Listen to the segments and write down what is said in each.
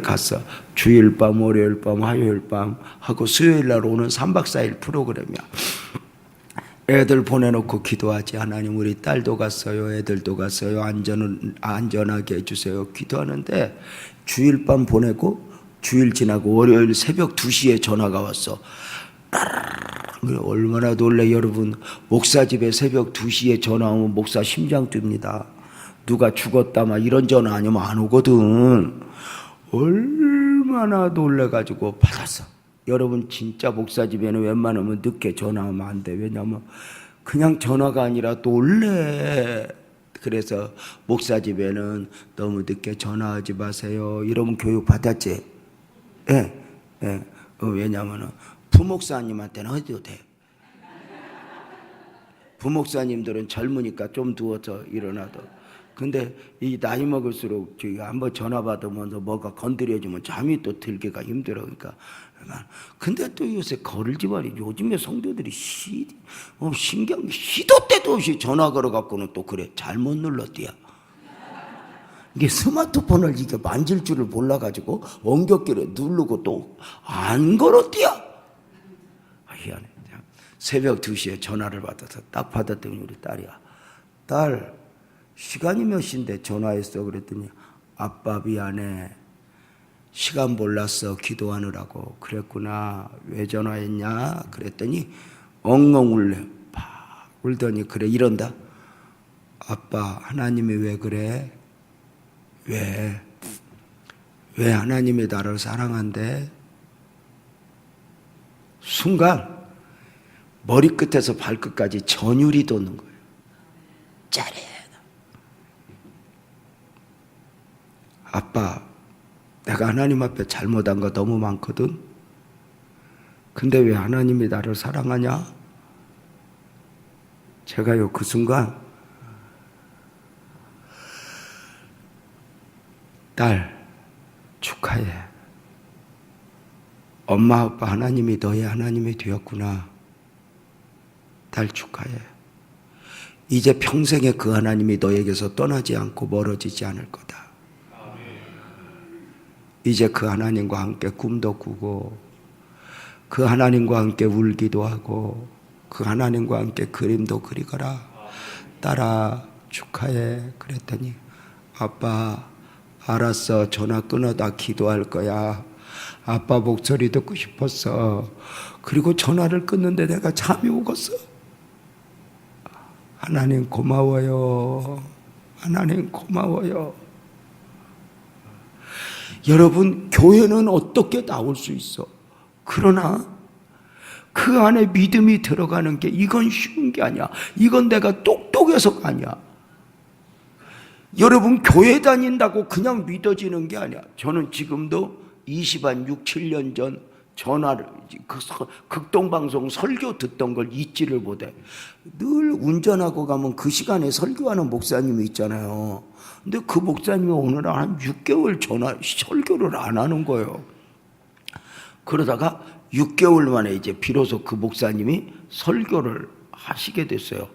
갔어. 주일 밤, 월요일 밤, 화요일 밤 하고 수요일 날 오는 3박 4일 프로그램이야. 애들 보내놓고 기도하지. 하나님, 우리 딸도 갔어요, 애들도 갔어요, 안전하게 해주세요 기도하는데, 주일 밤 보내고 주일 지나고 월요일 새벽 2시에 전화가 왔어. 얼마나 놀래 여러분. 목사 집에 새벽 2시에 전화 오면 목사 심장 뜁니다. 누가 죽었다 막 이런 전화 아니면 안 오거든. 얼마나 놀래가지고 받았어. 여러분, 진짜 목사 집에는 웬만하면 늦게 전화하면 안 돼. 왜냐하면 그냥 전화가 아니라 놀래. 그래서 목사 집에는 너무 늦게 전화하지 마세요 이러면 교육 받았지. 예, 예. 왜냐하면 부목사님한테는 해도 돼. 부목사님들은 젊으니까 좀 누워서 일어나도. 근데 이 나이 먹을수록 한번 전화 받으면서 뭐가 건드려지면 잠이 또 들기가 힘들어. 그러니까. 근데 또 요새 거를지 말이. 요즘에 성도들이 신경 시도 때도 없이 전화 걸어갖고는 또 그래. 잘못 눌렀디야. 이게 스마트폰을 이게 만질 줄을 몰라가지고 엉겹길에 누르고 또 안 걸었디야. 희한해. 새벽 2시에 전화를 받아서 딱 받았더니 우리 딸이야. 딸, 시간이 몇 시인데 전화했어? 그랬더니 아빠 미안해. 시간 몰랐어. 기도하느라고. 그랬구나. 왜 전화했냐? 그랬더니 엉엉 울래. 팍 울더니 그래 이런다. 아빠, 하나님이 왜 그래? 왜 하나님이 나를 사랑한대? 순간 머리끝에서 발끝까지 전율이 돋는 거예요. 짜릿. 아빠, 내가 하나님 앞에 잘못한 거 너무 많거든. 근데 왜 하나님이 나를 사랑하냐? 제가요, 그 순간 딸, 축하해. 엄마 아빠 하나님이 너의 하나님이 되었구나. 딸, 축하해. 이제 평생에 그 하나님이 너에게서 떠나지 않고 멀어지지 않을 거다. 이제 그 하나님과 함께 꿈도 꾸고, 그 하나님과 함께 울기도 하고, 그 하나님과 함께 그림도 그리거라. 딸아, 축하해. 그랬더니 아빠, 알았어. 전화 끊어다 기도할 거야. 아빠 목소리 듣고 싶었어. 그리고 전화를 끊는데 내가 잠이 오겠어. 하나님 고마워요. 하나님 고마워요. 여러분, 교회는 어떻게 나올 수 있어? 그러나 그 안에 믿음이 들어가는 게, 이건 쉬운 게 아니야. 이건 내가 똑똑해서가 아니야. 여러분, 교회 다닌다고 그냥 믿어지는 게 아니야. 저는 지금도 6, 7년 전 전화를, 극동방송 설교 듣던 걸 잊지를 못해. 늘 운전하고 가면 그 시간에 설교하는 목사님이 있잖아요. 근데 그 목사님이 오늘 한 6개월 설교를 안 하는 거예요. 그러다가 6개월 만에 이제 비로소 그 목사님이 설교를 하시게 됐어요.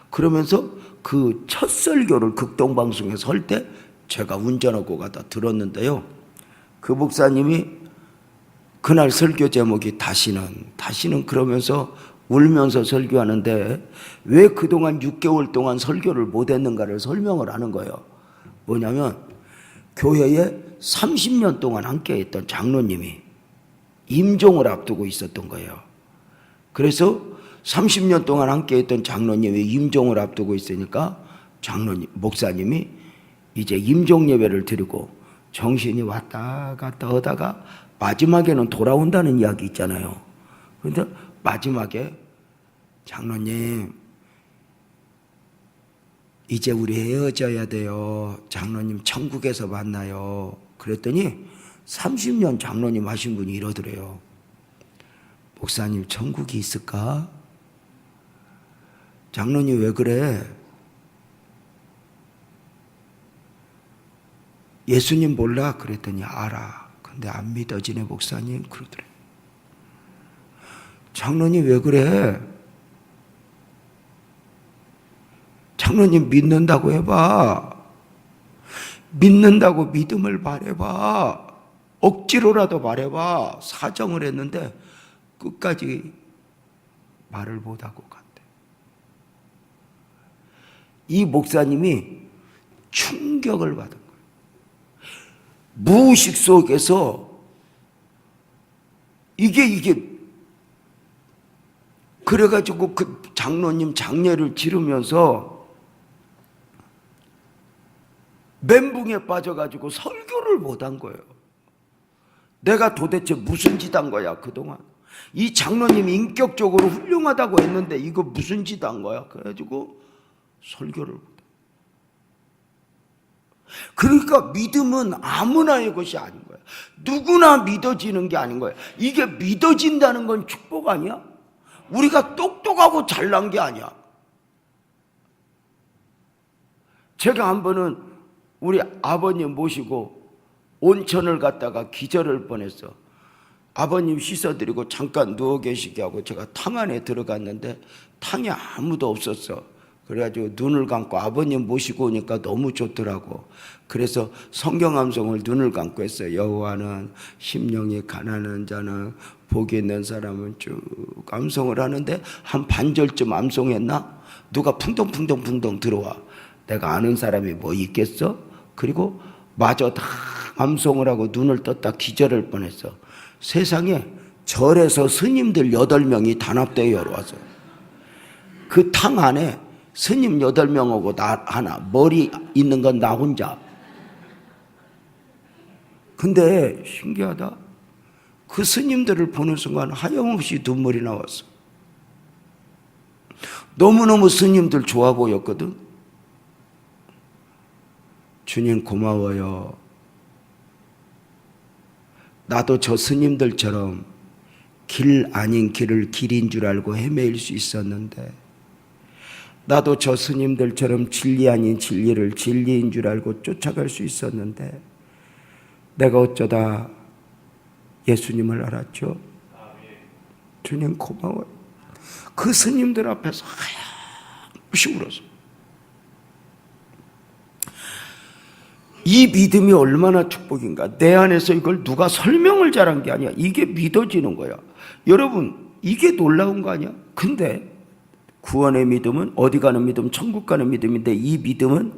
그러면서 그 첫 설교를 극동방송에서 할 때 제가 운전하고 가다 들었는데요. 그 목사님이 그날 설교 제목이 다시는 그러면서 울면서 설교하는데, 왜 그동안 6개월 동안 설교를 못했는가를 설명을 하는 거예요. 뭐냐면, 교회에 30년 동안 함께했던 장로님이 임종을 앞두고 있었던 거예요. 그래서 30년 동안 함께했던 장로님이 임종을 앞두고 있으니까 목사님이 이제 임종 예배를 드리고 정신이 왔다 갔다 하다가 마지막에는 돌아온다는 이야기 있잖아요. 그런데 마지막에 장로님, 이제 우리 헤어져야 돼요. 장로님 천국에서 만나요. 그랬더니 30년 장로님 하신 분이 이러더래요. 목사님, 천국이 있을까? 장로님 왜 그래? 예수님 몰라? 그랬더니 알아. 근데 안 믿어지네 목사님. 그러더래. 장로님 왜 그래? 장로님 믿는다고 해봐. 믿는다고 믿음을 바래봐. 억지로라도 말해봐. 사정을 했는데 끝까지 말을 못하고 갔대. 이 목사님이 충격을 받은 거예요. 무의식 속에서 이게 그래가지고 그 장로님 장례를 치르면서 멘붕에 빠져가지고 설교를 못한 거예요. 내가 도대체 무슨 짓 한 거야 그동안. 이 장로님이 인격적으로 훌륭하다고 했는데 이거 무슨 짓 한 거야. 그래가지고 설교를 못해. 그러니까 믿음은 아무나의 것이 아닌 거야. 누구나 믿어지는 게 아닌 거야. 이게 믿어진다는 건 축복 아니야? 우리가 똑똑하고 잘난 게 아니야. 제가 한 번은 우리 아버님 모시고 온천을 갔다가 기절할 뻔했어. 아버님 씻어드리고 잠깐 누워 계시게 하고 제가 탕 안에 들어갔는데 탕에 아무도 없었어. 그래가지고 눈을 감고 아버님 모시고 오니까 너무 좋더라고. 그래서 성경 암송을 눈을 감고 했어요. 여호와는 심령이 가난한 자는 복이 있는 사람은 쭉 암송을 하는데 한 반절쯤 암송했나? 누가 풍덩풍덩 들어와. 내가 아는 사람이 뭐 있겠어? 그리고 마저 다 암송을 하고 눈을 떴다 기절할 뻔했어. 세상에 절에서 스님들 8명이 단합대회 왔어. 그 탕 안에 스님 8명하고 나 하나, 머리 있는 건 나 혼자. 근데 신기하다. 그 스님들을 보는 순간 하염없이 눈물이 나왔어. 너무너무 스님들 좋아 보였거든. 주님 고마워요. 나도 저 스님들처럼 길 아닌 길을 길인 줄 알고 헤매일 수 있었는데, 나도 저 스님들처럼 진리 아닌 진리를 진리인 줄 알고 쫓아갈 수 있었는데, 내가 어쩌다 예수님을 알았죠. 주님 고마워요. 그 스님들 앞에서 하염없이 울었어. 이 믿음이 얼마나 축복인가. 내 안에서 이걸 누가 설명을 잘한 게 아니야. 이게 믿어지는 거야. 여러분, 이게 놀라운 거 아니야? 근데 구원의 믿음은 어디 가는 믿음? 천국 가는 믿음인데, 이 믿음은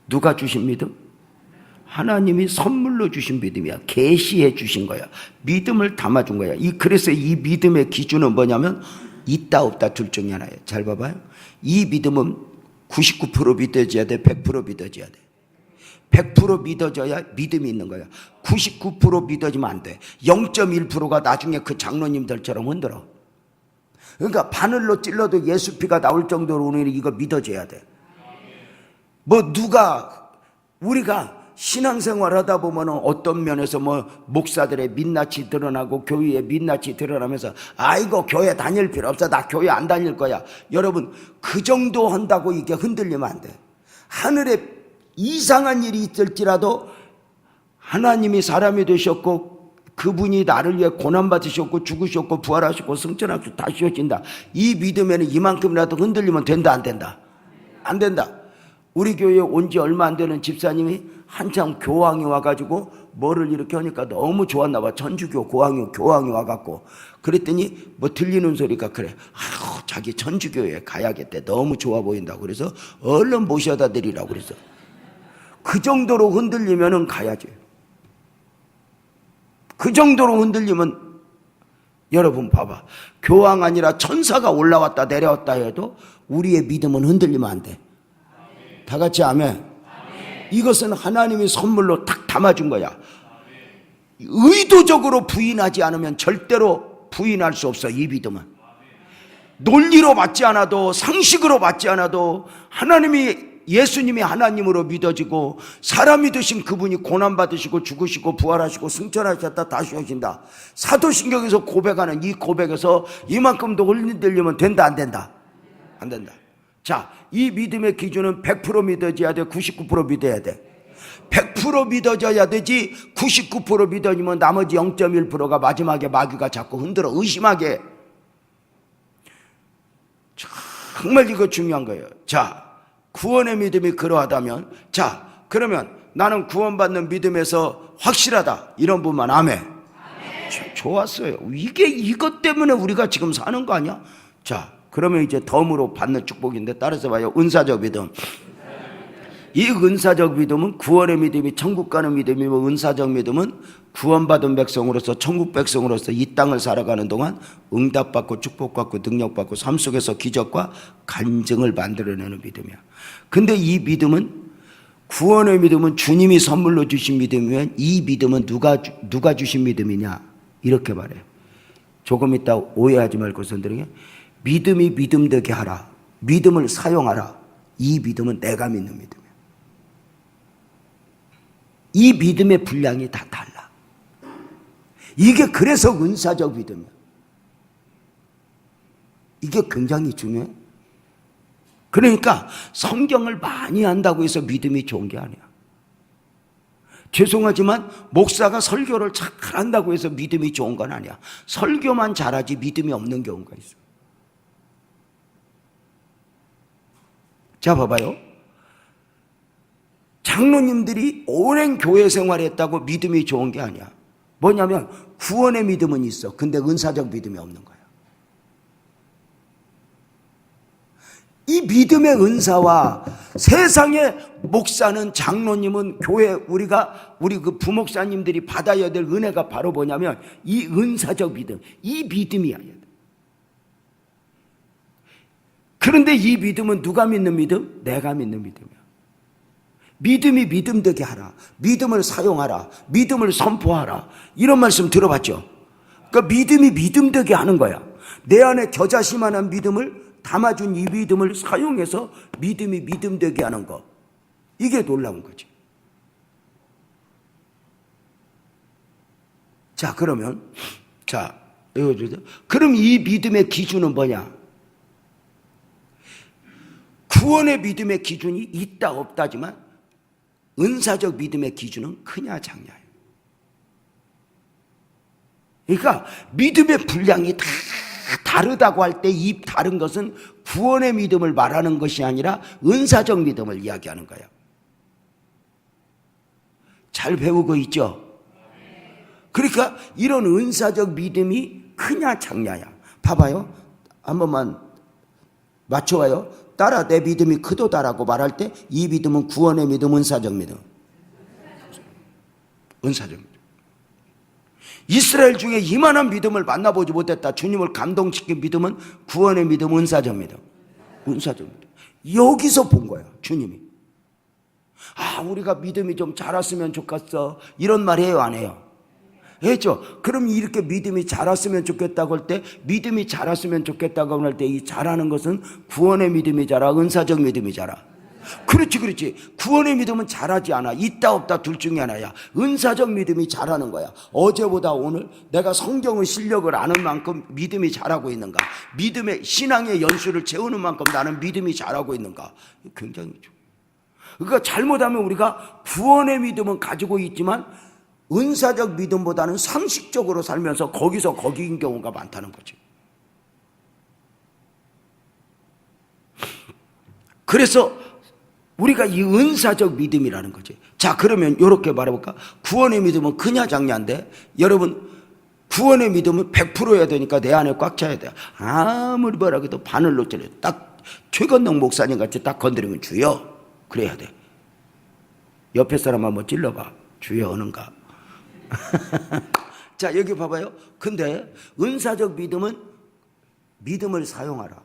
누가 주신 믿음? 하나님이 선물로 주신 믿음이야. 계시해 주신 거야. 믿음을 담아준 거야. 그래서 이 믿음의 기준은 뭐냐면 있다 없다 둘 중에 하나예요. 잘 봐봐요. 이 믿음은 99% 믿어져야 돼, 100% 믿어져야 돼. 100% 믿어져야 믿음이 있는 거야. 99% 믿어지면 안 돼. 0.1%가 나중에 그 장로님들처럼 흔들어. 그러니까 바늘로 찔러도 예수 피가 나올 정도로 오늘 이거 믿어져야 돼. 우리가 신앙생활 하다 보면 어떤 면에서 목사들의 민낯이 드러나고 교회의 민낯이 드러나면서 아이고 교회 다닐 필요 없어, 나 교회 안 다닐 거야. 여러분, 그 정도 한다고 이게 흔들리면 안 돼. 하늘에 이상한 일이 있을지라도 하나님이 사람이 되셨고 그분이 나를 위해 고난받으셨고 죽으셨고 부활하셨고 승천하시고 다시 오신다. 이 믿음에는 이만큼이라도 흔들리면 된다 안 된다? 안 된다. 우리 교회에 온 지 얼마 안 되는 집사님이 한참 교황이 와가지고 뭐를 이렇게 하니까 너무 좋았나 봐. 천주교 교황이 와갖고 그랬더니 들리는 소리가 그래. 자기 천주교에 가야겠대. 너무 좋아 보인다고. 그래서 얼른 모셔다 드리라고 그래서. 그 정도로 흔들리면은 가야지. 그 정도로 흔들리면 여러분 봐봐. 교황 아니라 천사가 올라왔다 내려왔다 해도 우리의 믿음은 흔들리면 안 돼. 다 같이 아멘. 이것은 하나님이 선물로 딱 담아준 거야. 의도적으로 부인하지 않으면 절대로 부인할 수 없어. 이 믿음은 논리로 받지 않아도 상식으로 받지 않아도 예수님이 하나님으로 믿어지고 사람이 되신 그분이 고난받으시고 죽으시고 부활하시고 승천하셨다 다시 오신다. 사도신경에서 고백하는 이 고백에서 이만큼도 흔들리면 된다 안 된다? 안 된다. 자, 이 믿음의 기준은 100% 믿어져야 돼, 99% 믿어야 돼. 100% 믿어져야 되지 99% 믿어지면 나머지 0.1%가 마지막에 마귀가 자꾸 흔들어 의심하게. 정말 이거 중요한 거예요. 자, 구원의 믿음이 그러하다면, 자, 그러면 나는 구원받는 믿음에서 확실하다 이런 분만 아멘. 좋았어요. 이것 때문에 우리가 지금 사는 거 아니야? 자, 그러면 이제 덤으로 받는 축복인데 따라서 봐요. 은사적 믿음. 이 은사적 믿음은 구원의 믿음이 천국 가는 믿음이고, 은사적 믿음은 구원받은 백성으로서 천국 백성으로서 이 땅을 살아가는 동안 응답받고 축복받고 능력받고 삶 속에서 기적과 간증을 만들어내는 믿음이야. 근데 이 믿음은, 구원의 믿음은 주님이 선물로 주신 믿음이면 이 믿음은 누가 주신 믿음이냐 이렇게 말해요. 조금 이따 오해하지 말고 선들에게 믿음이 믿음 되게 하라, 믿음을 사용하라. 이 믿음은 내가 믿는 믿음이야. 이 믿음의 분량이 다 달라. 이게 그래서 은사적 믿음이야. 이게 굉장히 중요해. 그러니까 성경을 많이 한다고 해서 믿음이 좋은 게 아니야. 죄송하지만 목사가 설교를 잘한다고 해서 믿음이 좋은 건 아니야. 설교만 잘하지 믿음이 없는 경우가 있어. 자, 봐봐요. 장로님들이 오랜 교회 생활했다고 믿음이 좋은 게 아니야. 뭐냐면 구원의 믿음은 있어. 근데 은사적 믿음이 없는 거야. 이 믿음의 은사와 세상의 목사는, 장로님은, 교회 우리 그 부목사님들이 받아야 될 은혜가 바로 뭐냐면 이 은사적 믿음, 이 믿음이야. 그런데 이 믿음은 누가 믿는 믿음? 내가 믿는 믿음이야. 믿음이 믿음 되게 하라, 믿음을 사용하라, 믿음을 선포하라, 이런 말씀 들어봤죠? 그러니까 믿음이 믿음 되게 하는 거야. 내 안에 겨자씨만한 믿음을 담아준 이 믿음을 사용해서 믿음이 믿음 되게 하는 거, 이게 놀라운 거지. 자, 그러면 그럼 이 믿음의 기준은 뭐냐? 구원의 믿음의 기준이 있다 없다지만 은사적 믿음의 기준은 크냐 작냐예요. 그러니까 믿음의 분량이 다 다르다고 할 때 이 다른 것은 구원의 믿음을 말하는 것이 아니라 은사적 믿음을 이야기하는 거예요. 잘 배우고 있죠? 그러니까 이런 은사적 믿음이 크냐 작냐야. 봐봐요. 한 번만 맞춰봐요. 따라 내 믿음이 크도다라고 말할 때 이 믿음은 구원의 믿음, 은사적 믿음. 은사적 믿음. 이스라엘 중에 이만한 믿음을 만나보지 못했다. 주님을 감동시킨 믿음은 구원의 믿음, 은사적 믿음. 은사적 믿음. 여기서 본 거야, 주님이. 아, 우리가 믿음이 좀 자랐으면 좋겠어, 이런 말 해요, 안 해요? 했죠. 그럼 이렇게 믿음이 자랐으면 좋겠다고 할 때, 믿음이 자랐으면 좋겠다고 할 때 이 자라는 것은 구원의 믿음이 자라, 은사적 믿음이 자라. 그렇지. 구원의 믿음은 자라지 않아. 있다 없다 둘 중에 하나야. 은사적 믿음이 자라는 거야. 어제보다 오늘 내가 성경의 실력을 아는 만큼 믿음이 자라고 있는가? 믿음의 신앙의 연수를 채우는 만큼 나는 믿음이 자라고 있는가? 굉장히 좋아. 그러니까 잘못하면 우리가 구원의 믿음은 가지고 있지만 은사적 믿음보다는 상식적으로 살면서 거기서 거기인 경우가 많다는 거지. 그래서 우리가 이 은사적 믿음이라는 거지. 자, 그러면 이렇게 말해볼까? 구원의 믿음은 크냐 작냐인데, 여러분, 구원의 믿음은 100%여야 되니까 내 안에 꽉 차야 돼. 아무리 뭐라 해도 바늘 놓쳐려. 딱 최건능 목사님 같이 딱 건드리면 주여, 그래야 돼. 옆에 사람 한번 찔러봐. 주여 하는가? 자, 여기 봐봐요. 근데 은사적 믿음은 믿음을 사용하라,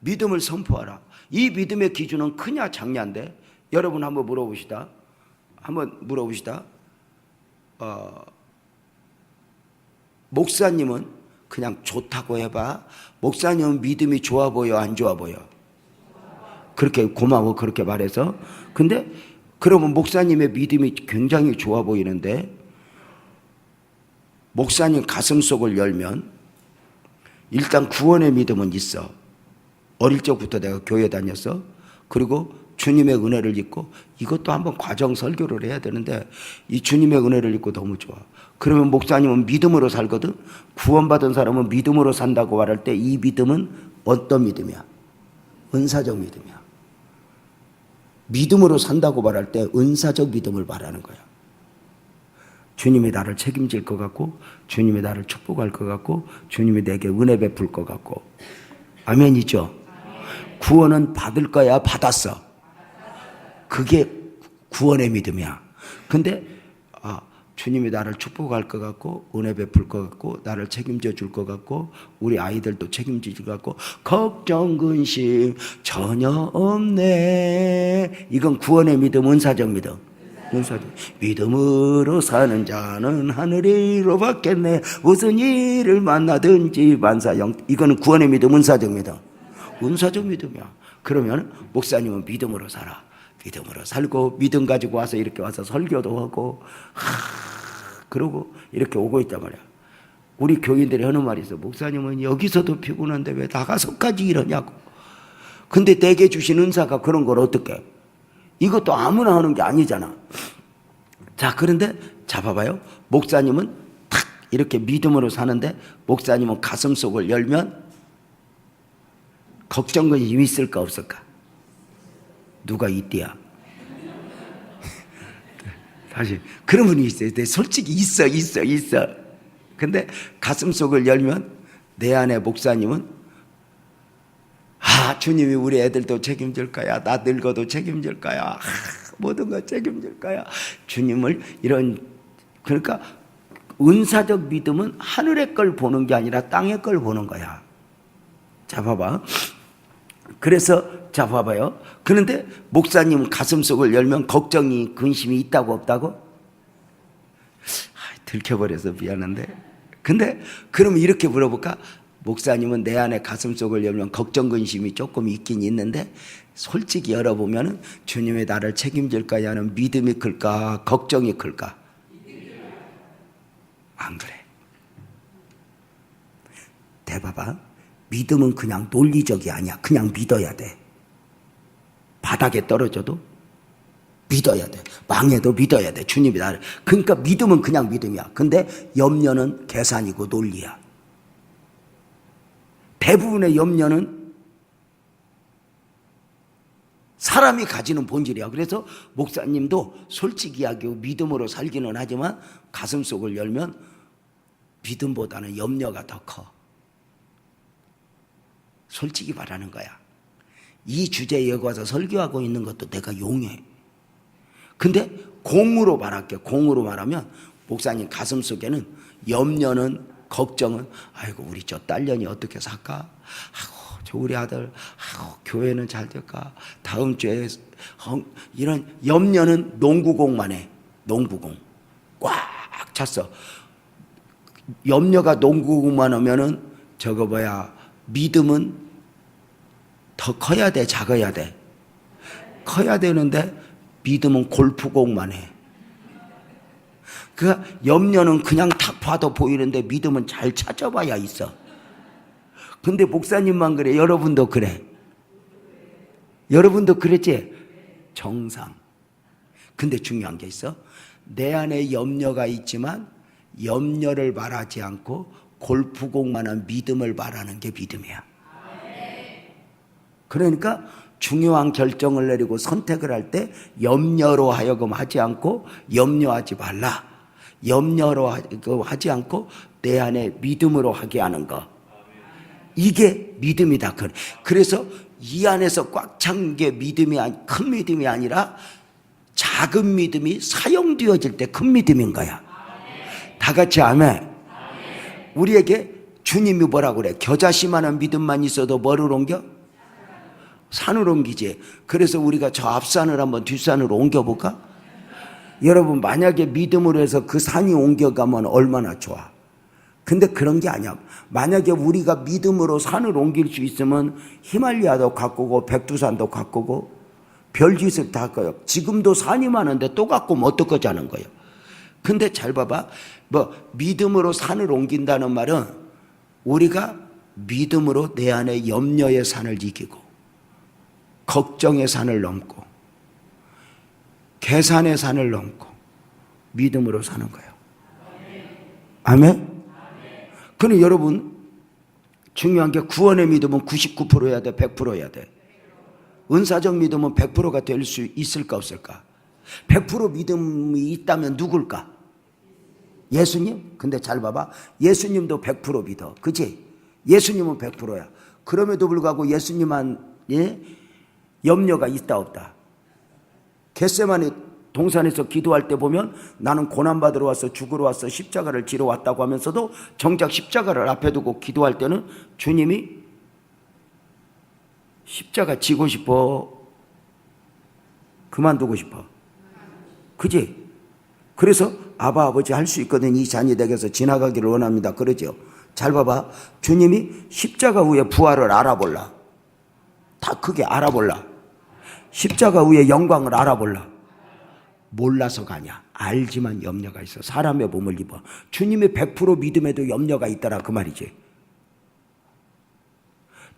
믿음을 선포하라. 이 믿음의 기준은 크냐 작냐인데, 여러분 한번 물어봅시다. 목사님은 그냥 좋다고 해봐. 목사님은 믿음이 좋아 보여, 안 좋아 보여? 그렇게 고마워, 그렇게 말해서. 근데 그러면 목사님의 믿음이 굉장히 좋아 보이는데, 목사님 가슴 속을 열면 일단 구원의 믿음은 있어. 어릴 적부터 내가 교회 다녔어. 그리고 주님의 은혜를 입고, 이것도 한번 과정 설교를 해야 되는데, 이 주님의 은혜를 입고 너무 좋아. 그러면 목사님은 믿음으로 살거든. 구원받은 사람은 믿음으로 산다고 말할 때 이 믿음은 어떤 믿음이야? 은사적 믿음이야. 믿음으로 산다고 말할 때 은사적 믿음을 말하는 거야. 주님이 나를 책임질 것 같고, 주님이 나를 축복할 것 같고, 주님이 내게 은혜 베풀 것 같고. 아멘이죠? 구원은 받을 거야, 받았어? 그게 구원의 믿음이야. 근데 주님이 나를 축복할 것 같고, 은혜 베풀 것 같고, 나를 책임져 줄 것 같고, 우리 아이들도 책임질 것 같고, 걱정 근심 전혀 없네. 이건 구원의 믿음, 은사적 믿음. 은사적 믿음으로 사는 자는 하늘이로 받겠네. 무슨 일을 만나든지 만사형. 이거는 구원의 믿음, 은사적 믿음. 은사적 믿음이야. 그러면 목사님은 믿음으로 살아. 믿음으로 살고, 믿음 가지고 와서 이렇게 와서 설교도 하고, 그러고 이렇게 오고 있단 말이야. 우리 교인들이 하는 말이 있어. 목사님은 여기서도 피곤한데 왜 나가서까지 이러냐고. 근데 내게 주신 은사가 그런 걸 어떻게? 이것도 아무나 하는 게 아니잖아. 자, 그런데 잡아봐요. 목사님은 탁 이렇게 믿음으로 사는데, 목사님은 가슴속을 열면 걱정근심이 있을까 없을까? 누가 이때야? 다시 그런 분이 있어요. 솔직히 있어. 근데 가슴속을 열면 내 안에 목사님은 주님이 우리 애들도 책임질 거야. 나 늙어도 책임질 거야. 모든 거 책임질 거야. 주님을 그러니까 은사적 믿음은 하늘의 걸 보는 게 아니라 땅의 걸 보는 거야. 자, 봐봐. 그래서 자, 봐봐요. 그런데 목사님 가슴속을 열면 걱정이 근심이 있다고 없다고? 들켜버려서 미안한데. 근데 그러면 이렇게 물어볼까? 목사님은 내 안에 가슴속을 열면 걱정 근심이 조금 있긴 있는데, 솔직히 열어보면 주님이 나를 책임질까 하는 믿음이 클까, 걱정이 클까? 안 그래. 대봐봐. 믿음은 그냥 논리적이 아니야. 그냥 믿어야 돼. 바닥에 떨어져도 믿어야 돼. 망해도 믿어야 돼. 주님이 나를. 그러니까 믿음은 그냥 믿음이야. 근데 염려는 계산이고 논리야. 대부분의 염려는 사람이 가지는 본질이야. 그래서 목사님도 솔직히 이야기하고 믿음으로 살기는 하지만 가슴속을 열면 믿음보다는 염려가 더 커. 솔직히 말하는 거야. 이 주제에 와서 설교하고 있는 것도 내가 용해. 근데 공으로 말할게. 공으로 말하면 목사님 가슴속에는 염려는, 걱정은, 아이고 우리 저 딸년이 어떻게 살까? 아이고 저 우리 아들, 아이고 교회는 잘 될까? 다음 주에 이런 염려는 농구공만 해. 농구공 꽉 찼어. 염려가 농구공만 하면은 저거 믿음은 더 커야 돼, 작아야 돼? 커야 되는데 믿음은 골프공만 해. 그러니까 염려는 그냥 딱 봐도 보이는데 믿음은 잘 찾아봐야 있어. 근데 목사님만 그래? 여러분도 그래? 여러분도 그랬지? 정상. 근데 중요한 게 있어. 내 안에 염려가 있지만 염려를 말하지 않고 골프공만한 믿음을 말하는 게 믿음이야. 그러니까 중요한 결정을 내리고 선택을 할 때 염려로 하여금 하지 않고 염려하지 말라. 염려로 하지 않고 내 안에 믿음으로 하게 하는 거. 이게 믿음이다. 그래서 이 안에서 꽉 찬 게 믿음이 큰 믿음이 아니라 작은 믿음이 사용되어질 때 큰 믿음인 거야. 다 같이 아멘. 우리에게 주님이 뭐라고 그래? 겨자씨만한 믿음만 있어도 뭐를 옮겨? 산을 옮기지. 그래서 우리가 저 앞산을 한번 뒷산으로 옮겨볼까? 여러분 만약에 믿음으로 해서 그 산이 옮겨가면 얼마나 좋아. 근데 그런 게 아니야. 만약에 우리가 믿음으로 산을 옮길 수 있으면 히말리아도 가꾸고 백두산도 가꾸고 별짓을 다 할 거예요. 지금도 산이 많은데 또 가꾸면 어떡하지 하는 거예요. 근데 잘 봐봐. 믿음으로 산을 옮긴다는 말은 우리가 믿음으로 내 안에 염려의 산을 이기고 걱정의 산을 넘고 계산의 산을 넘고 믿음으로 사는 거예요. 아멘? 그럼 여러분 중요한 게 구원의 믿음은 99%여야 돼? 100%여야 돼? 은사적 믿음은 100%가 될 수 있을까 없을까? 100% 믿음이 있다면 누굴까? 예수님? 근데 잘 봐봐. 예수님도 100% 믿어. 그치? 예수님은 100%야. 그럼에도 불구하고 예수님한 염려가 있다 없다? 겟세마네 동산에서 기도할 때 보면 나는 고난받으러 왔어, 죽으러 왔어, 십자가를 지러 왔다고 하면서도 정작 십자가를 앞에 두고 기도할 때는 주님이 십자가 지고 싶어? 그만두고 싶어? 그지? 그래서 아바 아버지 할 수 있거든 이 자녀에게서 지나가기를 원합니다. 그러죠. 잘 봐봐. 주님이 십자가 후에 부활을 알아볼라. 다 크게 알아볼라. 십자가 후에 영광을 알아볼라. 몰라서가 아니야. 알지만 염려가 있어. 사람의 몸을 입어. 주님의 100% 믿음에도 염려가 있더라 그 말이지.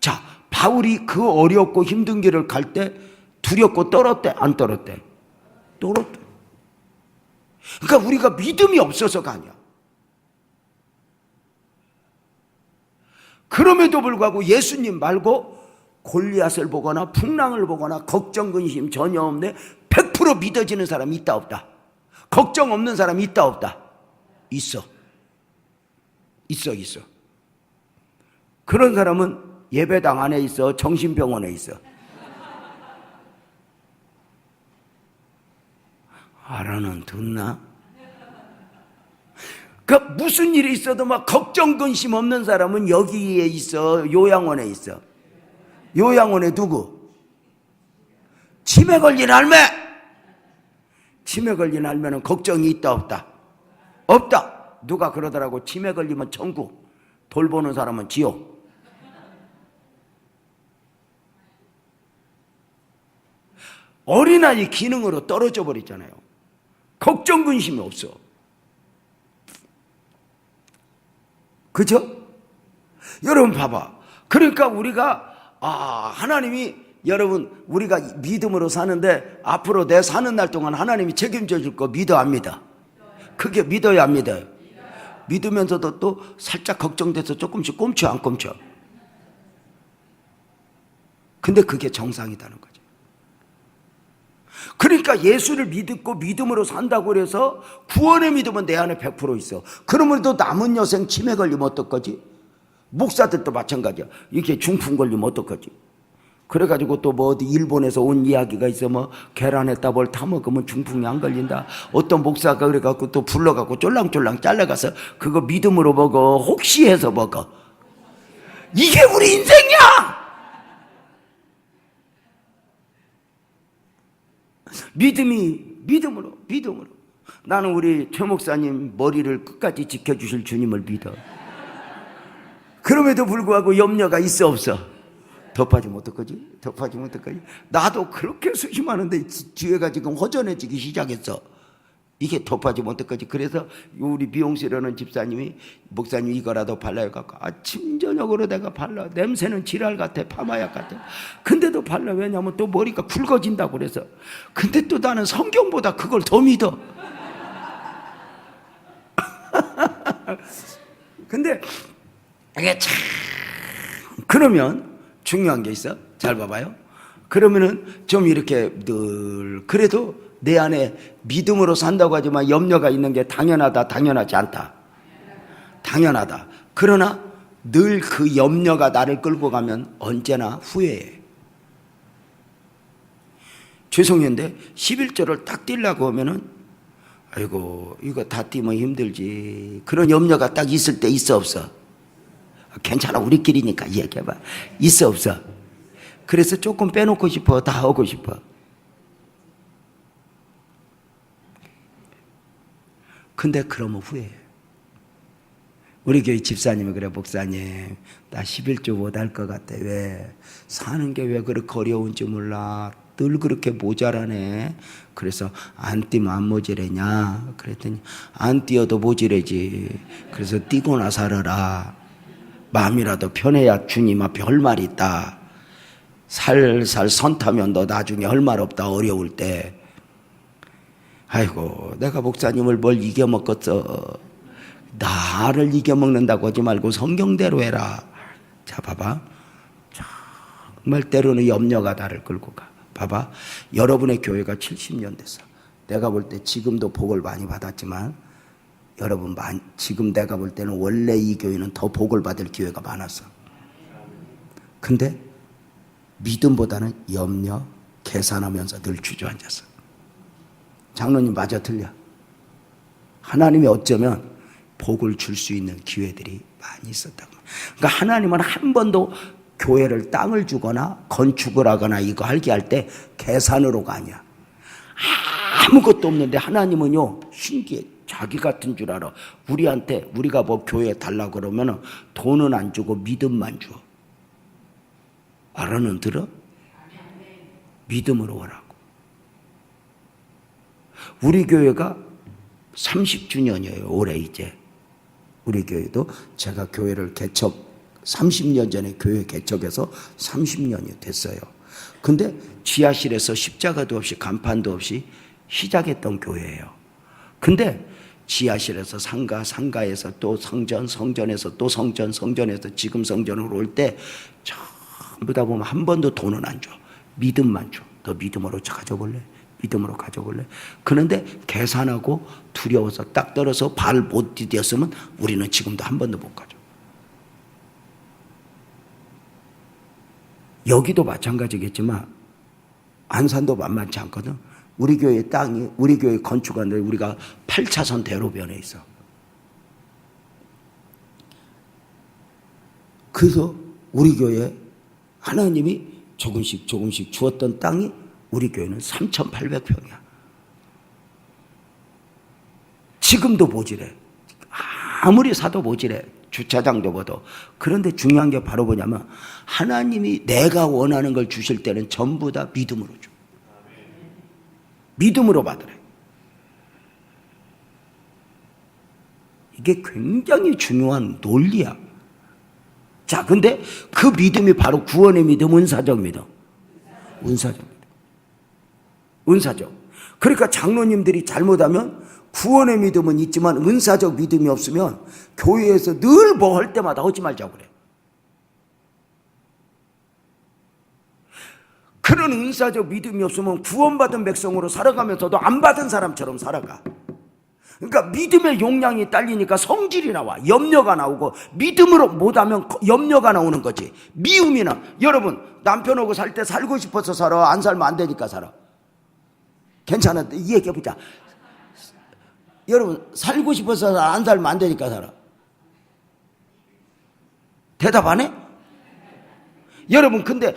자, 바울이 그 어렵고 힘든 길을 갈 때 두렵고 떨었대? 안 떨었대? 떨었대. 그러니까 우리가 믿음이 없어서가 아니야. 그럼에도 불구하고 예수님 말고 골리앗을 보거나 풍랑을 보거나 걱정 근심 전혀 없네 100% 믿어지는 사람이 있다 없다? 걱정 없는 사람이 있다 없다? 있어. 있어. 그런 사람은 예배당 안에 있어, 정신병원에 있어. 알아는 듣나? 그러니까 무슨 일이 있어도 막 걱정 근심 없는 사람은 여기에 있어, 요양원에 있어. 요양원에 누구? 치매 걸린 할매. 치매 걸린 할매는 걱정이 있다 없다? 없다. 누가 그러더라고. 치매 걸리면 천국, 돌보는 사람은 지옥. 어린아이 기능으로 떨어져 버리잖아요. 걱정 근심이 없어. 그죠? 여러분 봐봐. 그러니까 우리가 하나님이 여러분 우리가 믿음으로 사는데 앞으로 내 사는 날 동안 하나님이 책임져 줄 거 믿어 안 믿어? 그게 믿어야 안 믿어요? 믿으면서도 또 살짝 걱정돼서 조금씩 꼼쳐 안 꼼쳐? 근데 그게 정상이다는 거죠. 그러니까 예수를 믿고 믿음으로 산다고 해서 구원의 믿음은 내 안에 100% 있어. 그러면도 남은 여생 치매 걸리면 어떡하지? 목사들도 마찬가지야. 이렇게 중풍 걸리면 어떡하지? 그래가지고 또 뭐 어디 일본에서 온 이야기가 있어. 뭐 계란에다 뭘 타먹으면 중풍이 안 걸린다. 어떤 목사가 그래갖고 또 불러갖고 쫄랑쫄랑 잘라가서 그거 믿음으로 먹어. 혹시 해서 먹어. 이게 우리 인생이야. 믿음으로. 나는 우리 최 목사님 머리를 끝까지 지켜주실 주님을 믿어. 그럼에도 불구하고 염려가 있어 없어? 덮어지면 어떡하지? 나도 그렇게 수심하는데 뒤에가 지금 허전해지기 시작했어. 이게 덮어지면 어떡하지? 그래서 우리 미용실에는 집사님이 목사님 이거라도 발라요 갖고 아침 저녁으로 내가 발라. 냄새는 지랄 같아, 파마약 같아. 근데도 발라. 왜냐면 또 머리가 굵어진다고 그래서. 근데 또 나는 성경보다 그걸 더 믿어. 근데 이게 참 그러면 중요한 게 있어. 잘 봐봐요. 그러면은 좀 이렇게 늘 그래도 내 안에 믿음으로 산다고 하지만 염려가 있는 게 당연하다, 당연하지 않다? 당연하다. 그러나 늘 그 염려가 나를 끌고 가면 언제나 후회해. 죄송한데 11조를 딱 뛸라고 하면은 아이고 이거 다 뛰면 힘들지. 그런 염려가 딱 있을 때 있어 없어? 괜찮아, 우리끼리니까 얘기해봐. 있어 없어? 그래서 조금 빼놓고 싶어? 다 하고 싶어? 근데 그러면 후회해. 우리 교회 집사님이 그래. 목사님 나 11조 못할 것 같아. 왜? 사는 게 왜 그렇게 어려운지 몰라. 늘 그렇게 모자라네. 그래서 안 뛰면 안 모자라냐? 그랬더니 안 뛰어도 모자라지. 그래서 뛰고나 살아라. 마음이라도 편해야 주님 앞에 할 말이 있다. 살살 선 타면 너 나중에 할 말 없다. 어려울 때. 아이고 내가 목사님을 뭘 이겨먹겠어. 나를 이겨먹는다고 하지 말고 성경대로 해라. 자 봐봐. 정말 때로는 염려가 나를 끌고 가. 봐봐. 여러분의 교회가 70년 됐어. 내가 볼 때 지금도 복을 많이 받았지만 여러분, 지금 내가 볼 때는 원래 이 교회는 더 복을 받을 기회가 많았어. 근데 믿음보다는 염려, 계산하면서 늘 주저앉았어. 장로님 맞아 틀려? 하나님이 어쩌면 복을 줄 수 있는 기회들이 많이 있었다고. 그러니까 하나님은 한 번도 교회를 땅을 주거나 건축을 하거나 이거 할게 할 때 계산으로가 아니야. 아무것도 없는데 하나님은요, 신기해. 자기 같은 줄 알아. 우리한테, 우리가 뭐 교회 달라고 그러면 돈은 안 주고 믿음만 줘. 알아는 들어? 믿음으로 오라고. 우리 교회가 30주년이에요. 올해 이제. 우리 교회도 제가 교회를 30년 전에 교회 개척해서 30년이 됐어요. 근데 지하실에서 십자가도 없이 간판도 없이 시작했던 교회예요. 근데 지하실에서 상가, 상가에서 또 성전, 성전에서 또 성전, 성전에서 지금 성전으로 올 때 전부 다 보면 한 번도 돈은 안 줘. 믿음만 줘. 너 믿음으로 가져볼래? 믿음으로 가져볼래? 그런데 계산하고 두려워서 딱 떨어서 발 못 디뎠으면 우리는 지금도 한 번도 못 가져. 여기도 마찬가지겠지만 안산도 만만치 않거든. 우리 교회 땅이, 우리 교회 건축하는데 우리가 8차선 대로변에 있어. 그래서 우리 교회에 하나님이 조금씩 조금씩 주었던 땅이 우리 교회는 3,800평이야. 지금도 모질해. 아무리 사도 모질해. 주차장도 보도. 그런데 중요한 게 바로 뭐냐면 하나님이 내가 원하는 걸 주실 때는 전부 다 믿음으로 줘. 믿음으로 받으래. 이게 굉장히 중요한 논리야. 자, 근데 그 믿음이 바로 구원의 믿음, 은사적 믿음. 은사적 믿음. 은사적. 그러니까 장로님들이 잘못하면 구원의 믿음은 있지만 은사적 믿음이 없으면 교회에서 늘 뭐 할 때마다 하지 말자고 그래. 그런 은사적 믿음이 없으면 구원받은 백성으로 살아가면서도 안 받은 사람처럼 살아가. 그러니까 믿음의 용량이 딸리니까 성질이 나와. 염려가 나오고, 믿음으로 못하면 염려가 나오는 거지. 미움이 나. 여러분, 남편하고 살 때 살고 싶어서 살아? 안 살면 안 되니까 살아? 괜찮은데 이 얘기해보자. 여러분, 살고 싶어서 안 살면 안 되니까 살아? 대답 안 해? 여러분, 근데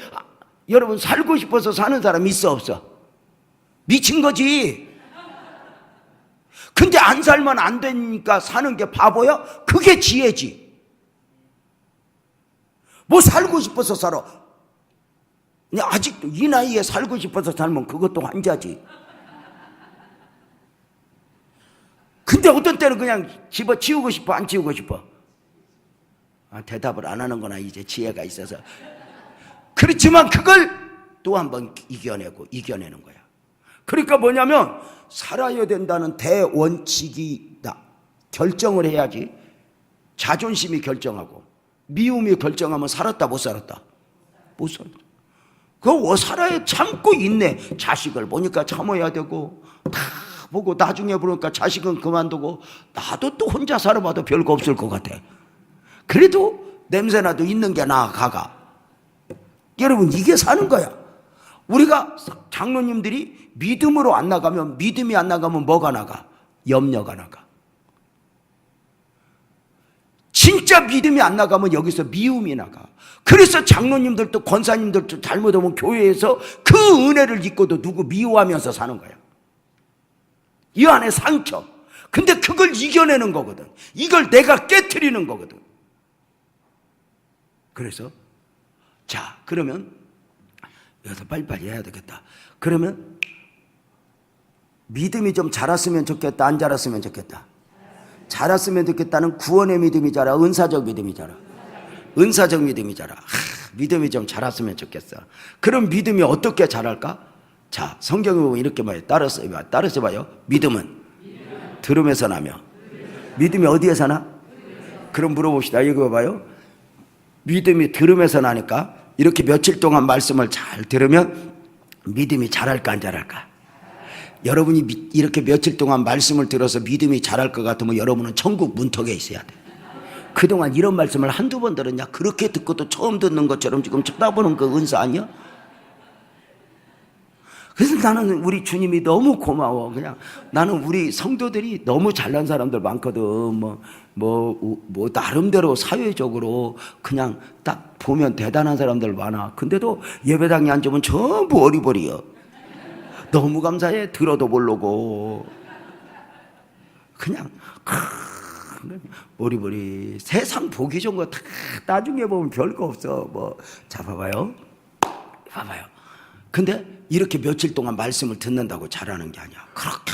여러분, 살고 싶어서 사는 사람 있어 없어? 미친 거지. 근데 안 살면 안 되니까 사는 게 바보야? 그게 지혜지. 뭐 살고 싶어서 살아? 그냥 아직도 이 나이에 살고 싶어서 살면 그것도 환자지. 근데 어떤 때는 그냥 집어치우고 싶어, 안 치우고 싶어? 대답을 안 하는구나. 이제 지혜가 있어서. 그렇지만 그걸 또 한 번 이겨내는 거야. 그러니까 뭐냐면 살아야 된다는 대원칙이 결정을 해야지. 자존심이 결정하고 미움이 결정하면 살았다 못 살았다? 못 살았다. 그거 살아야 참고 있네. 자식을 보니까 참아야 되고 다 보고 나중에 보니까 자식은 그만두고 나도 또 혼자 살아봐도 별거 없을 것 같아. 그래도 냄새나도 있는 게 나아 가가. 여러분, 이게 사는 거야. 우리가 장로님들이 믿음으로 안 나가면, 믿음이 안 나가면 뭐가 나가? 염려가 나가. 진짜 믿음이 안 나가면 여기서 미움이 나가. 그래서 장로님들도 권사님들도 잘못하면 교회에서 그 은혜를 잊고도 누구 미워하면서 사는 거야. 이 안에 상처. 근데 그걸 이겨내는 거거든. 이걸 내가 깨트리는 거거든. 그래서 자, 그러면 여기서 빨리빨리 해야 되겠다. 그러면 믿음이 좀 자랐으면 좋겠다, 안 자랐으면 좋겠다? 자랐으면 좋겠다는 구원의 믿음이 자라, 은사적 믿음이 자라? 은사적 믿음이 자라. 믿음이 좀 자랐으면 좋겠어. 그럼 믿음이 어떻게 자랄까? 자, 성경에 보면 이렇게 말해요. 따라서 봐요. 믿음은 들음에서 나며. 믿음이 어디에서 나? 그럼 물어봅시다. 여기 봐봐요. 믿음이 들음에서 나니까 이렇게 며칠 동안 말씀을 잘 들으면 믿음이 자랄까 안 자랄까? 여러분이 이렇게 며칠 동안 말씀을 들어서 믿음이 자랄 것 같으면 여러분은 천국 문턱에 있어야 돼. 그동안 이런 말씀을 한두 번 들었냐? 그렇게 듣고도 처음 듣는 것처럼 지금 쳐다보는 그 은사 아니야? 그래서 나는 우리 주님이 너무 고마워. 그냥 나는 우리 성도들이 너무 잘난 사람들 많거든. 나름대로 사회적으로 그냥 딱 보면 대단한 사람들 많아. 근데도 예배당에 앉으면 전부 어리버리여. 너무 감사해. 들어도 모르고. 그냥, 어리버리. 세상 보기 좋은 거 다 나중에 보면 별거 없어. 자, 봐봐요. 근데 이렇게 며칠 동안 말씀을 듣는다고 잘하는 게 아니야. 그렇게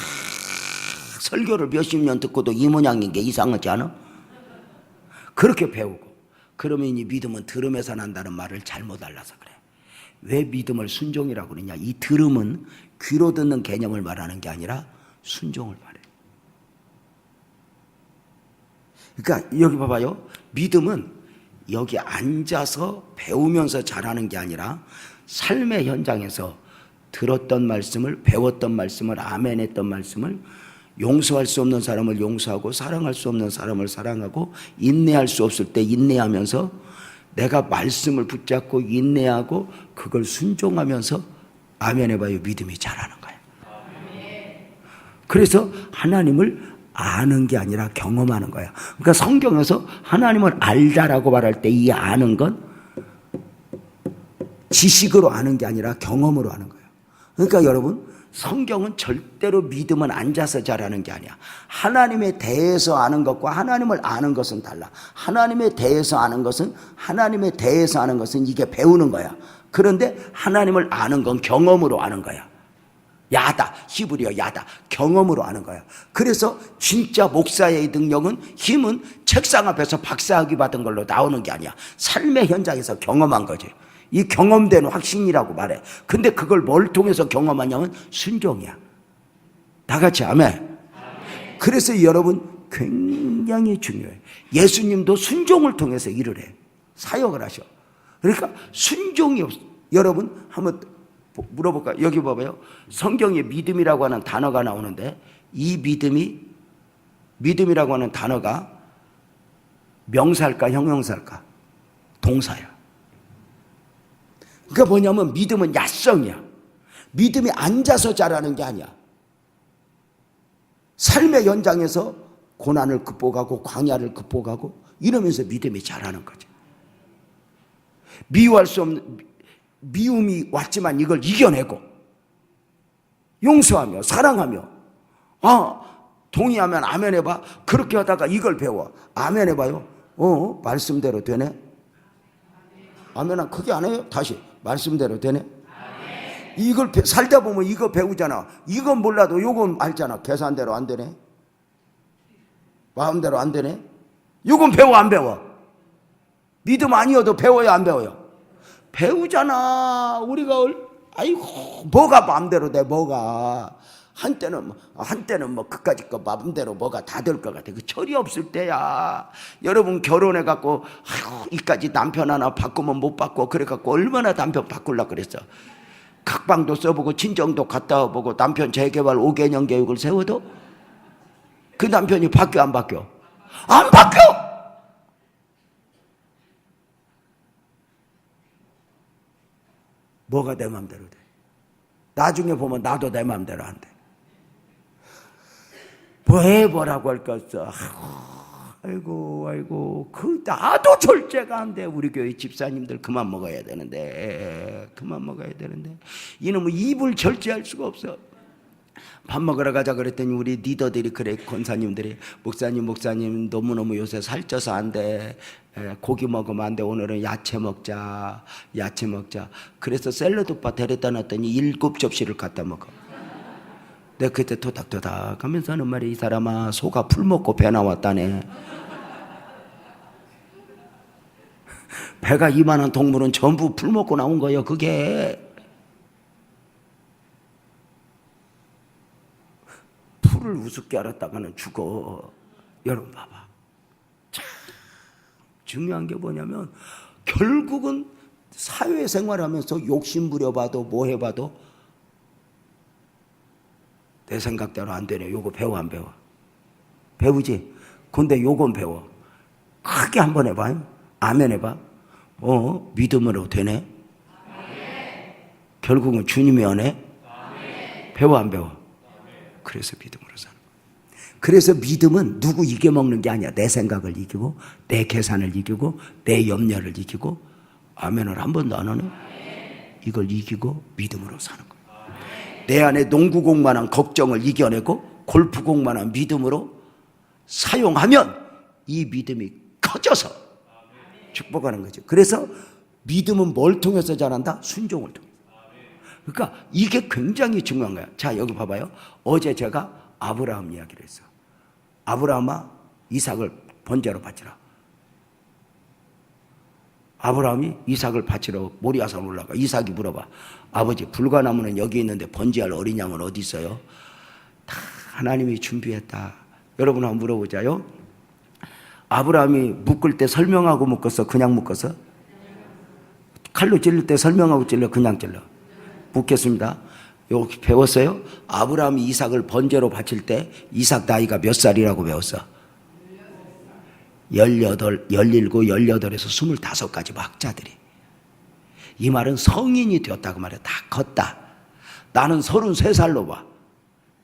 설교를 몇십 년 듣고도 이 모양인 게 이상하지 않아? 그렇게 배우고. 그러면 이 믿음은 들음에서 난다는 말을 잘못 알아서 그래. 왜 믿음을 순종이라고 그러냐? 이 들음은 귀로 듣는 개념을 말하는 게 아니라 순종을 말해. 그러니까 여기 봐봐요. 믿음은 여기 앉아서 배우면서 잘하는 게 아니라 삶의 현장에서 들었던 말씀을, 배웠던 말씀을, 아멘했던 말씀을, 용서할 수 없는 사람을 용서하고 사랑할 수 없는 사람을 사랑하고 인내할 수 없을 때 인내하면서 내가 말씀을 붙잡고 인내하고 그걸 순종하면서 아멘 해봐요. 믿음이 자라는 거예요. 그래서 하나님을 아는 게 아니라 경험하는 거야. 그러니까 성경에서 하나님을 알다라고 말할 때 이 아는 건 지식으로 아는 게 아니라 경험으로 아는 거예요. 그러니까 여러분, 성경은 절대로 믿음은 앉아서 잘하는 게 아니야. 하나님에 대해서 아는 것과 하나님을 아는 것은 달라. 하나님에 대해서 아는 것은 이게 배우는 거야. 그런데 하나님을 아는 건 경험으로 아는 거야. 야다, 히브리어 야다, 경험으로 아는 거야. 그래서 진짜 목사의 능력은, 힘은 책상 앞에서 박사학위 받은 걸로 나오는 게 아니야. 삶의 현장에서 경험한 거지. 이 경험된 확신이라고 말해. 근데 그걸 뭘 통해서 경험하냐면 순종이야. 다 같이 아멘. 그래서 여러분 굉장히 중요해. 예수님도 순종을 통해서 일을 해. 사역을 하셔. 그러니까 순종이 없어. 여러분 한번 물어볼까? 여기 봐봐요. 성경에 믿음이라고 하는 단어가 나오는데 이 믿음이라고 하는 단어가 명사일까 형용사일까? 동사야. 그러니까 뭐냐면 믿음은 야성이야. 믿음이 앉아서 자라는 게 아니야. 삶의 현장에서 고난을 극복하고 광야를 극복하고 이러면서 믿음이 자라는 거지. 미워할 수 없는 미움이 왔지만 이걸 이겨내고 용서하며 사랑하며 동의하면 아멘 해봐. 그렇게 하다가 이걸 배워. 아멘 해봐요. 말씀대로 되네. 아멘은 크게 안 해요. 다시 말씀대로 되네. 이걸 살다 보면 이거 배우잖아. 이건 몰라도 이건 알잖아. 계산대로 안 되네. 마음대로 안 되네. 이건 배워 안 배워? 믿음 아니어도 배워요 안 배워요? 배우잖아. 우리가 아이고 뭐가 마음대로 돼. 뭐가 한때는 그까짓 거 마음대로 뭐가 다 될 것 같아. 그 철이 없을 때야. 여러분 결혼해갖고 이까지 남편 하나 바꾸면 못 바꿔. 그래갖고 얼마나 남편 바꾸려고 그랬어. 각방도 써보고 친정도 갔다 와보고 남편 재개발 5개년 계획을 세워도 그 남편이 바뀌어 안 바뀌어? 안 바뀌어. 뭐가 내 마음대로 돼? 나중에 보면 나도 내 마음대로 안 돼. 뭐라고 할 거 없어. 아이고 나도 절제가 안 돼. 우리 교회 집사님들 그만 먹어야 되는데 이놈의 입을 절제할 수가 없어. 밥 먹으러 가자 그랬더니 우리 리더들이 그래. 권사님들이 목사님 너무너무 요새 살쪄서 안 돼. 고기 먹으면 안 돼. 오늘은 야채 먹자. 그래서 샐러드바 데려다 놨더니 7접시를 갖다 먹어. 내가 그때 토닥토닥 하면서 하는 말이, 이 사람아 소가 풀 먹고 배 나왔다네. 배가 이만한 동물은 전부 풀 먹고 나온 거예요. 그게 풀을 우습게 알았다가는 죽어. 여러분 봐봐. 참 중요한 게 뭐냐면 결국은 사회생활하면서 욕심 부려봐도 뭐 해봐도 내 생각대로 안 되네. 요거 배워 안 배워? 배우지? 근데 요건 배워. 크게 한번 해봐요. 아멘 해봐. 믿음으로 되네. 결국은 주님이 연해. 배워 안 배워? 그래서 믿음으로 사는 거야. 그래서 믿음은 누구 이겨먹는 게 아니야. 내 생각을 이기고 내 계산을 이기고 내 염려를 이기고. 아멘을 한 번도 안 하네. 이걸 이기고 믿음으로 사는 거야. 내 안에 농구공만한 걱정을 이겨내고 골프공만한 믿음으로 사용하면 이 믿음이 커져서 축복하는 거죠. 그래서 믿음은 뭘 통해서 자란다? 순종을 통해서. 그러니까 이게 굉장히 중요한 거야. 자, 여기 봐봐요. 어제 제가 아브라함 이야기를 했어. 아브라함아, 이삭을 번제로 바치라. 아브라함이 이삭을 바치러 모리아산 올라가. 이삭이 물어봐. 아버지, 불가나무는 여기 있는데 번제할 어린 양은 어디 있어요? 다 하나님이 준비했다. 여러분 한번 물어보자요. 아브라함이 묶을 때 설명하고 묶었어? 그냥 묶었어? 칼로 찔릴 때 설명하고 찔러? 그냥 찔러? 묻겠습니다. 여기 배웠어요? 아브라함이 이삭을 번제로 바칠 때 이삭 나이가 몇 살이라고 배웠어? 18, 17, 18에서 25까지 학자들이. 이 말은 성인이 되었다고 말이야. 다 컸다. 나는 33살로 봐.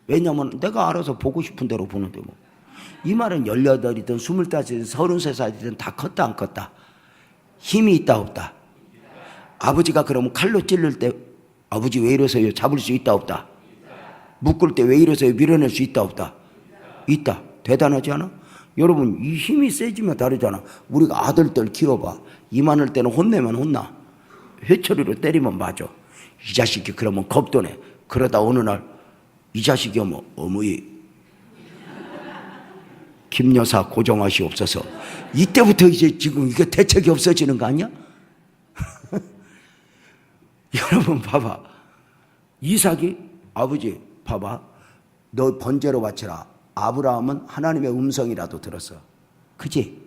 왜냐면 내가 알아서 보고 싶은 대로 보는데 뭐. 이 말은 18이든 25이든 33살이든 다 컸다 안 컸다? 힘이 있다 없다? 아버지가 그러면 칼로 찔릴 때 아버지 왜 이러세요? 잡을 수 있다 없다? 묶을 때 왜 이러세요? 밀어낼 수 있다 없다? 있다. 대단하지 않아? 여러분, 이 힘이 세지면 다르잖아. 우리가 아들들 키워봐. 이 많을 때는 혼내면 혼나. 회초리로 때리면 맞아. 이 자식이 그러면 겁도 내. 그러다 어느 날 이 자식이 어머니 김여사 고정하시옵소서. 이때부터 이제 지금 이게 대책이 없어지는 거 아니야? 여러분 봐봐. 이삭이 아버지 봐봐. 너 번제로 바치라. 아브라함은 하나님의 음성이라도 들었어. 그지?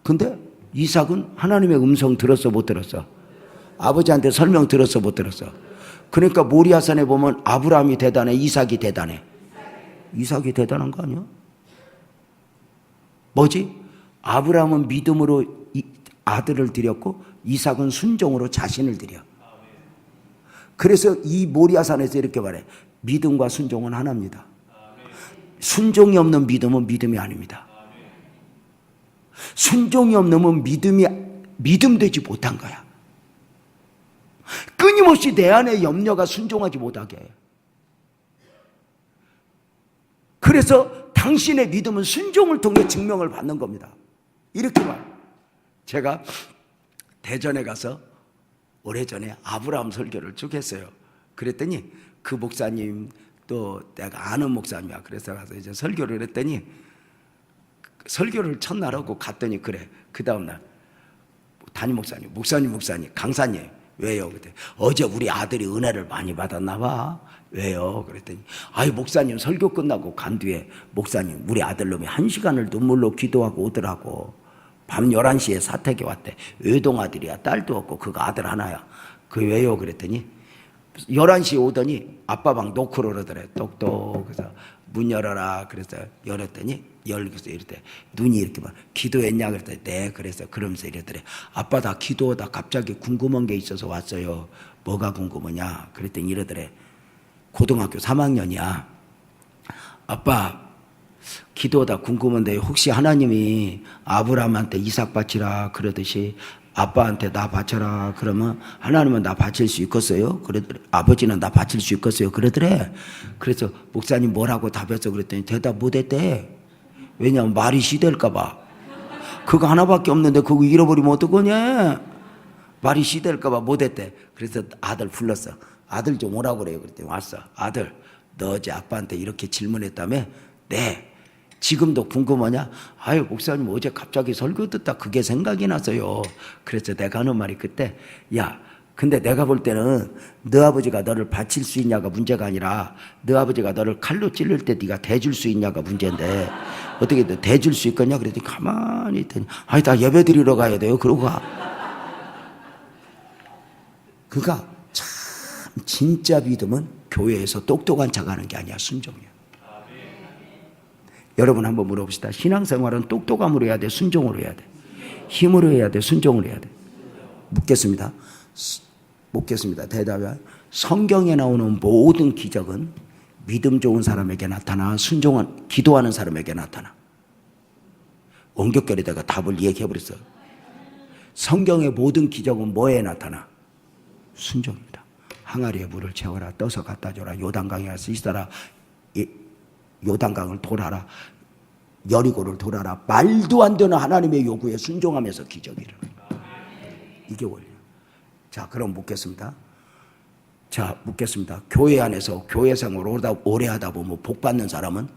근데 이삭은 하나님의 음성 들었어 못 들었어? 아버지한테 설명 들었어 못 들었어? 그러니까 모리아산에 보면 아브라함이 대단해 이삭이 대단해? 이삭이 대단한 거 아니야? 뭐지? 아브라함은 믿음으로 아들을 드렸고 이삭은 순종으로 자신을 드려. 그래서 이 모리아산에서 이렇게 말해. 믿음과 순종은 하나입니다. 순종이 없는 믿음은 믿음이 아닙니다. 순종이 없는 믿음 되지 못한 거야. 끊임없이 내 안에 염려가 순종하지 못하게 해요. 그래서 당신의 믿음은 순종을 통해 증명을 받는 겁니다. 이렇게 말. 제가 대전에 가서 오래전에 아브라함 설교를 쭉 했어요. 그랬더니 그 목사님 또 내가 아는 목사님이야. 그래서 가서 이제 설교를 했더니 설교를 첫날 하고 갔더니 그래. 그 다음날 담임 목사님 강사님 왜요? 그때 어제 우리 아들이 은혜를 많이 받았나 봐. 왜요? 그랬더니 아이 목사님 설교 끝나고 간 뒤에 목사님 우리 아들놈이 1시간을 눈물로 기도하고 오더라고. 밤 11시에 사택에 왔대. 외동아들이야. 딸도 없고 그거 아들 하나야. 그 왜요? 그랬더니 11시에 오더니 아빠 방 놓고 그러더래. 똑똑. 그래서 문 열어라. 그래서 열었더니 열고서 이랬대. 눈이 이렇게 막 기도했냐? 그랬더니 네. 그래서 그러면서 이러더래. 아빠 나 기도하다 갑자기 궁금한 게 있어서 왔어요. 뭐가 궁금하냐? 그랬더니 이러더래. 고등학교 3학년이야. 아빠 기도하다 궁금한데 혹시 하나님이 아브라함한테 이삭 바치라 그러듯이 아빠한테 나 바쳐라 그러면 하나님은 나 바칠 수 있겠어요? 그러더래. 아버지는 나 바칠 수 있겠어요? 그러더래. 그래서 목사님 뭐라고 답했어? 그랬더니 대답 못했대. 왜냐면 말이 시될까 봐. 그거 하나밖에 없는데 그거 잃어버리면 어떡하냐? 말이 시될까 봐 못했대. 그래서 아들 불렀어. 아들 좀 오라고 그래요. 그랬더니 왔어. 아들 너 어제 아빠한테 이렇게 질문했다며? 네. 지금도 궁금하냐? 아유 목사님 어제 갑자기 설교 듣다 그게 생각이 나서요. 그래서 내가 하는 말이 그때 야 근데 내가 볼 때는 너 아버지가 너를 바칠 수 있냐가 문제가 아니라 너 아버지가 너를 칼로 찔릴 때 네가 대줄 수 있냐가 문제인데 어떻게 너 대줄 수 있겠냐? 그랬더니 가만히 있더니 아니 나 예배 드리러 가야 돼요. 그러고 가. 그러니까 참 진짜 믿음은 교회에서 똑똑한 척 하는 게 아니야. 순종이야. 여러분 한번 물어봅시다. 신앙생활은 똑똑함으로 해야 돼? 순종으로 해야 돼? 힘으로 해야 돼? 순종으로 해야 돼? 묻겠습니다. 대답이 성경에 나오는 모든 기적은 믿음 좋은 사람에게 나타나 순종한 기도하는 사람에게 나타나. 원격결에다가 답을 얘기해버렸어요. 성경의 모든 기적은 뭐에 나타나? 순종입니다. 항아리에 물을 채워라. 떠서 갖다 줘라. 요단강에 가서 있어라. 요단강을 돌아라. 여리고를 돌아라. 말도 안 되는 하나님의 요구에 순종하면서 기적이 일어나. 이게 원리예요. 자, 그럼 묻겠습니다. 교회 안에서 교회 생활 오래 하다 보면 복 받는 사람은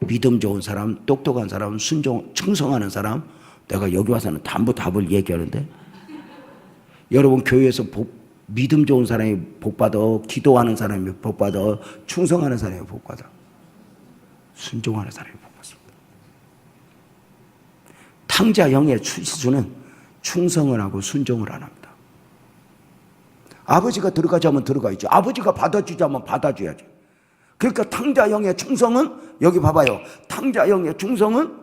믿음 좋은 사람, 똑똑한 사람, 충성하는 사람. 내가 여기 와서는 전부 답을 얘기하는데 여러분 교회에서 믿음 좋은 사람이 복 받아, 기도하는 사람이 복 받아, 충성하는 사람이 복 받아, 순종하는 사람이 복 받습니다. 탕자형의 추수는 충성을 하고 순종을 안 합니다. 아버지가 들어가자면 들어가야지. 아버지가 받아주자면 받아줘야지. 그러니까 탕자형의 충성은 여기 봐봐요. 탕자형의 충성은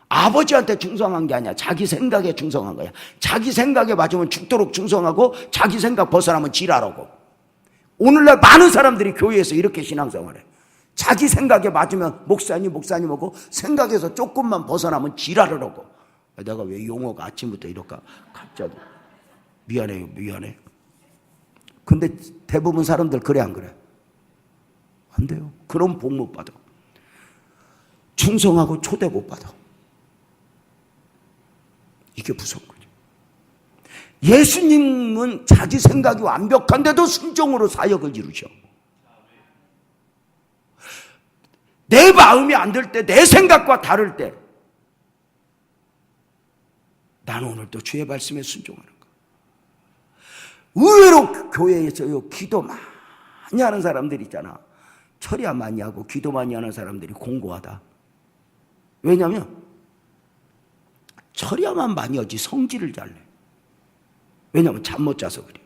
아버지한테 충성한 게 아니야. 자기 생각에 충성한 거야. 자기 생각에 맞으면 죽도록 충성하고 자기 생각 벗어나면 지랄하고. 오늘날 많은 사람들이 교회에서 이렇게 신앙생활해. 자기 생각에 맞으면 목사님하고 생각에서 조금만 벗어나면 지랄을 하고. 내가 왜 용어가 아침부터 이럴까? 갑자기 미안해. 근데 대부분 사람들 그래 안 그래? 안 돼요. 그럼 복 못 받아. 충성하고 초대 못 받아. 이게 무서운 거죠. 예수님은 자기 생각이 완벽한데도 순종으로 사역을 이루셔. 내 마음이 안 들 때, 내 생각과 다를 때 나는 오늘도 주의 말씀에 순종하는 거. 의외로 교회에서요 기도 많이 하는 사람들 있잖아. 철야 많이 하고 기도 많이 하는 사람들이 공고하다. 왜냐하면 철야만 많이 하지 성질을 잘 내. 왜냐하면 잠 못 자서 그래.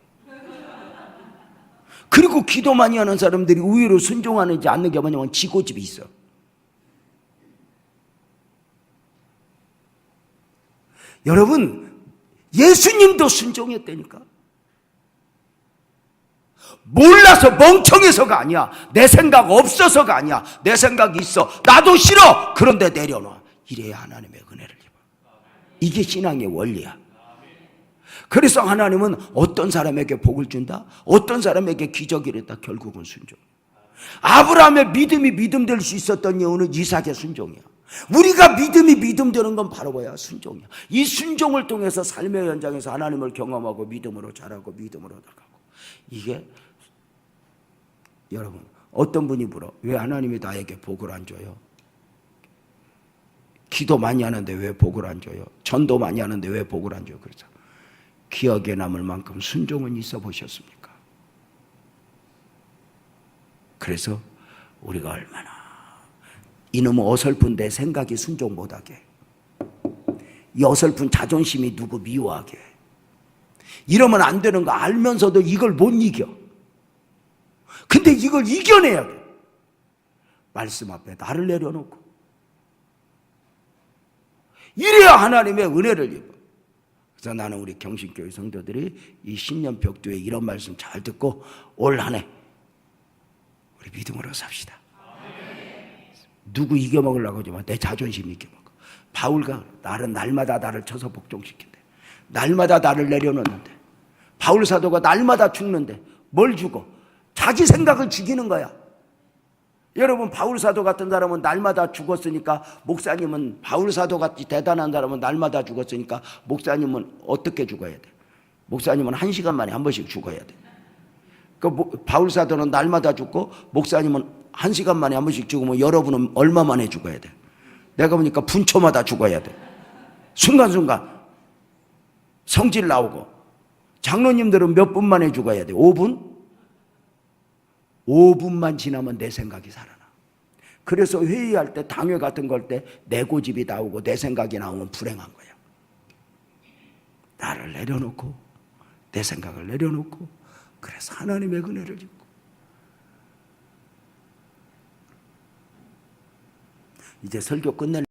그리고 기도 많이 하는 사람들이 의외로 순종하는지 않는 게 뭐냐면 지고집이 있어. 여러분 예수님도 순종했다니까. 몰라서 멍청해서가 아니야. 내 생각 없어서가 아니야. 내 생각이 있어. 나도 싫어. 그런데 내려놔. 이래야 하나님의 은혜를 입어. 이게 신앙의 원리야. 그래서 하나님은 어떤 사람에게 복을 준다? 어떤 사람에게 기적이 일어났다? 결국은 순종. 아브라함의 믿음이 믿음될 수 있었던 이유는 이삭의 순종이야. 우리가 믿음이 믿음되는 건 바로 뭐야? 순종이야. 이 순종을 통해서 삶의 현장에서 하나님을 경험하고 믿음으로 자라고 믿음으로 나가고. 이게 여러분 어떤 분이 물어. 왜 하나님이 나에게 복을 안 줘요? 기도 많이 하는데 왜 복을 안 줘요? 전도 많이 하는데 왜 복을 안 줘요? 그래서 기억에 남을 만큼 순종은 있어 보셨습니까? 그래서 우리가 얼마나 이놈의 어설픈 내 생각이 순종 못하게, 이 어설픈 자존심이 누구 미워하게, 이러면 안 되는 거 알면서도 이걸 못 이겨. 근데 이걸 이겨내야 돼. 말씀 앞에 나를 내려놓고. 이래야 하나님의 은혜를 입어. 그래서 나는 우리 경신교회 성도들이 이 신년 벽두에 이런 말씀 잘 듣고 올 한 해 우리 믿음으로 삽시다. 누구 이겨먹으려고 하지 마. 내 자존심 이겨먹어. 바울가 날마다 나를 쳐서 복종시킨대. 날마다 나를 내려놓는데. 바울 사도가 날마다 죽는데 뭘 죽어? 자기 생각을 죽이는 거야. 여러분 바울 사도 같은 사람은 날마다 죽었으니까 목사님은 바울 사도 같이 대단한 사람은 날마다 죽었으니까 목사님은 어떻게 죽어야 돼? 목사님은 1시간 만에 한 번씩 죽어야 돼. 바울 사도는 날마다 죽고 목사님은 1시간 만에 한 번씩 죽으면 여러분은 얼마 만에 죽어야 돼? 내가 보니까 분초마다 죽어야 돼. 순간순간 성질 나오고. 장로님들은 몇 분 만에 죽어야 돼? 5분? 5분만 지나면 내 생각이 살아나. 그래서 회의할 때 당회 같은 걸 때 내 고집이 나오고 내 생각이 나오면 불행한 거야. 나를 내려놓고 내 생각을 내려놓고 그래서 하나님의 은혜를 입고 이제 설교 끝낼